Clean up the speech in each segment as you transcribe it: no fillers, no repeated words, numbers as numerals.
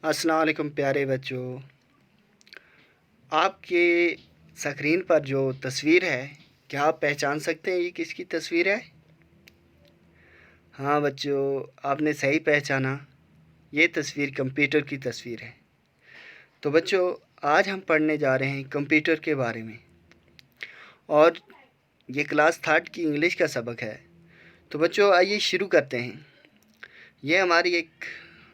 अस्सलाम वालेकुम प्यारे बच्चों। आपके स्क्रीन पर जो तस्वीर है, क्या आप पहचान सकते हैं ये किसकी तस्वीर है? हाँ बच्चों, आपने सही पहचाना। ये तस्वीर कंप्यूटर की तस्वीर है। तो बच्चों, आज हम पढ़ने जा रहे हैं कंप्यूटर के बारे में और ये क्लास 3 की इंग्लिश का सबक है। तो बच्चों, आइए शुरू करते हैं। ये हमारी एक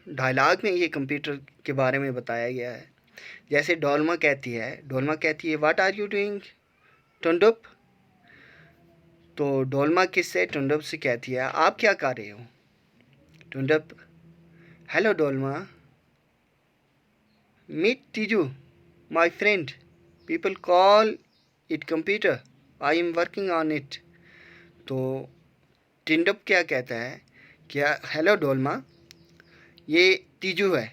डायलॉग में ये कंप्यूटर के बारे में बताया गया है। जैसे डोलमा कहती है व्हाट आर यू डूइंग टुंडुप। तो डोलमा किससे टुंडुप से कहती है आप क्या कर रहे हो। Tundup, hello Dolma, meet Teeju my friend, people call it computer, I am working on it. तो टिंडुप क्या कहता है, क्या हेलो डोलमा, ये तीजू है।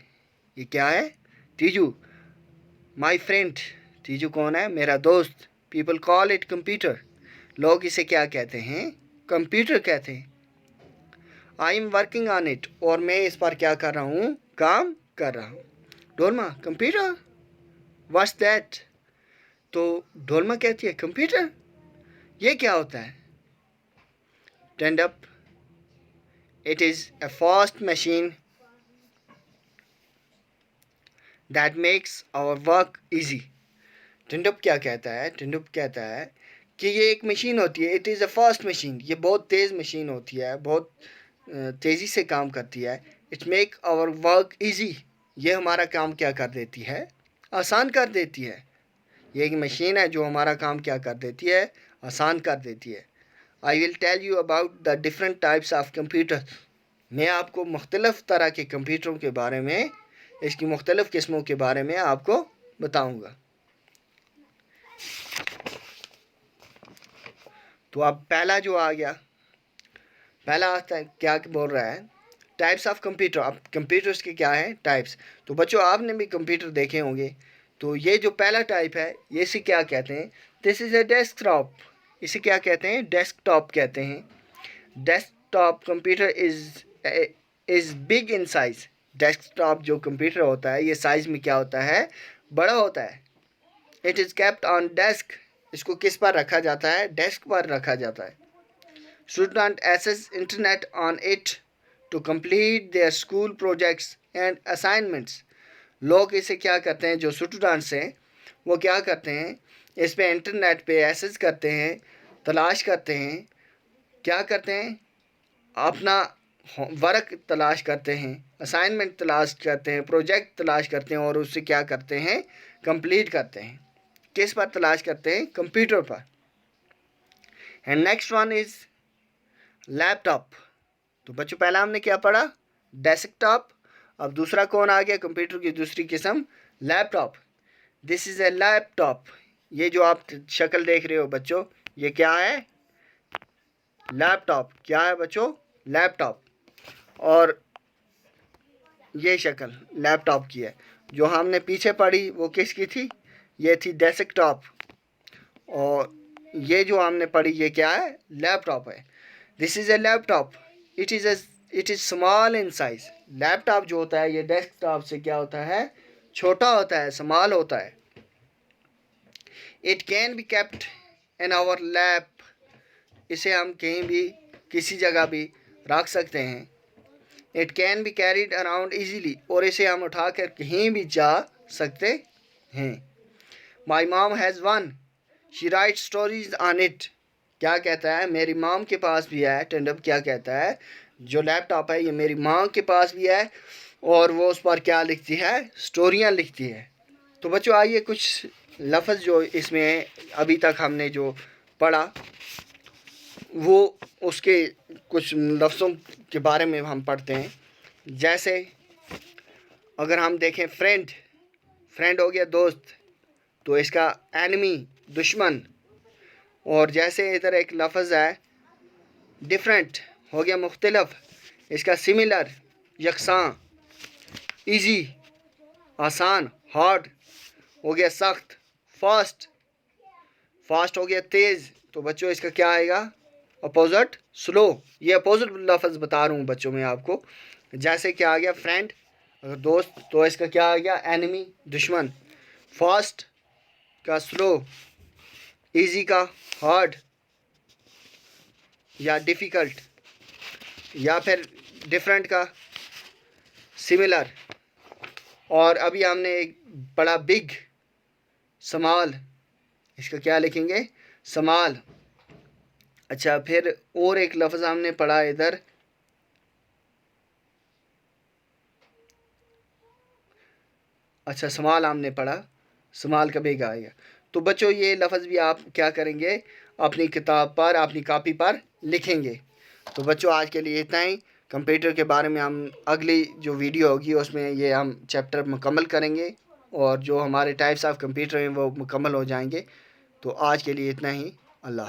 ये क्या है? तीजू। माय फ्रेंड, तीजू कौन है? मेरा दोस्त। पीपल कॉल इट कंप्यूटर, लोग इसे क्या कहते हैं? कंप्यूटर कहते हैं। आई एम वर्किंग ऑन इट, और मैं इस पर क्या कर रहा हूँ? काम कर रहा हूँ। Dolma, computer, what's that. तो डोलमा कहती है कंप्यूटर, ये क्या होता है? Stand up, it is a fast machine that makes our work easy. Tindup क्या कहता है? टिंडुप कहता है कि ये एक मशीन होती है, it is a fast machine, ये बहुत तेज़ मशीन होती है, बहुत तेज़ी से काम करती है। It's make our work easy, ये हमारा काम क्या कर देती है? आसान कर देती है। ये एक मशीन है जो हमारा काम क्या कर देती है? आसान कर देती है। I will tell you about the different types of computer, मैं आपको मुख्तलिफ़ तरह के कंप्यूटरों के बारे में, इसकी मुख्तलिफ़ किस्मों के बारे में आपको बताऊँगा। तो अब पहला जो आ गया, पहला आता है, क्या बोल रहा है? Types of computer. अब कंप्यूटर्स के क्या हैं? टाइप्स। तो बच्चों, आपने भी कंप्यूटर देखे होंगे। तो ये जो पहला टाइप है, ये इसे क्या कहते हैं? This is a desktop. इसे क्या कहते हैं? डेस्कटॉप कहते हैं। Desktop computer is big in size. Desktop जो कंप्यूटर होता है, ये साइज़ में क्या होता है? बड़ा होता है। It is kept on desk, इसको किस पर रखा जाता है? डेस्क पर रखा जाता है। Students access internet on it to complete their school projects and assignments. लोग इसे क्या करते हैं? जो स्टूडेंट्स हैं वो क्या करते हैं? इस पे इंटरनेट पे एक्सेस करते हैं, तलाश करते हैं, क्या करते हैं? अपना वर्क तलाश करते हैं, असाइनमेंट तलाश करते हैं, प्रोजेक्ट तलाश करते हैं और उससे क्या करते हैं? कंप्लीट करते हैं। किस पर तलाश करते हैं? कंप्यूटर पर। And next one is laptop. तो बच्चों, पहला हमने क्या पढ़ा? डेस्कटॉप। अब दूसरा कौन आ गया? कंप्यूटर की दूसरी किस्म, laptop. This is a laptop. ये जो आप शक्ल देख रहे हो बच्चों, ये क्या है? लैपटॉप। क्या है बच्चों? लैपटॉप। और ये शक्ल लैपटॉप की है। जो हमने पीछे पढ़ी वो किसकी थी? ये थी डेस्कटॉप। और ये जो हमने पढ़ी ये क्या है? लैपटॉप है। This is a laptop, it is small in size. Laptop जो होता है ये डेस्कटॉप से क्या होता है? छोटा होता है, स्मॉल होता है। It can be kept in our lap, इसे हम कहीं भी, किसी जगह भी रख सकते हैं। It can be carried around easily, और इसे हम उठाकर कहीं भी जा सकते हैं। My mom has one, she write stories on it. क्या कहता है? मेरी माम के पास भी है। टेंडप क्या कहता है? जो लैपटॉप है ये मेरी माँ के पास भी है और वो उस पर क्या लिखती है? स्टोरियाँ लिखती है। तो बच्चों, आइए कुछ लफ्ज़ जो इसमें अभी तक हमने जो पढ़ा वो उसके कुछ लफ्ज़ों के बारे में हम पढ़ते हैं। जैसे अगर हम देखें फ्रेंड, फ्रेंड हो गया दोस्त, तो इसका एनिमी, दुश्मन। और जैसे इधर एक लफ्ज़ है डिफरेंट, हो गया मुख्तलफ, इसका सिमिलर, यकसां। इजी, आसान। हार्ड हो गया सख्त। फास्ट, फास्ट हो गया तेज़। तो बच्चों इसका क्या आएगा? Opposite, slow. ये अपोजिट लफ्ज़ बता रहा हूँ बच्चों में आपको। जैसे क्या आ गया? फ्रेंड, अगर दोस्त तो इसका क्या आ गया, एनिमी दुश्मन। फास्ट का स्लो, इजी का हार्ड या डिफ़िकल्ट, या फिर डिफरेंट का सिमिलर। और अभी हमने एक बड़ा बिग, समाल, इसका क्या लिखेंगे, समाल। अच्छा, फिर और एक लफ्ज़ हमने पढ़ा इधर, अच्छा समाल हमने पढ़ा, समाल का बिग आएगा। तो बच्चों ये लफ्ज़ भी आप क्या करेंगे, अपनी किताब पर, अपनी कॉपी पर लिखेंगे। तो बच्चों आज के लिए इतना ही। कंप्यूटर के बारे में हम अगली जो वीडियो होगी उसमें ये हम चैप्टर मुकम्मल करेंगे, और जो हमारे टाइप्स ऑफ कंप्यूटर हैं वो मुकम्मल हो जाएंगे। तो आज के लिए इतना ही। अल्लाह।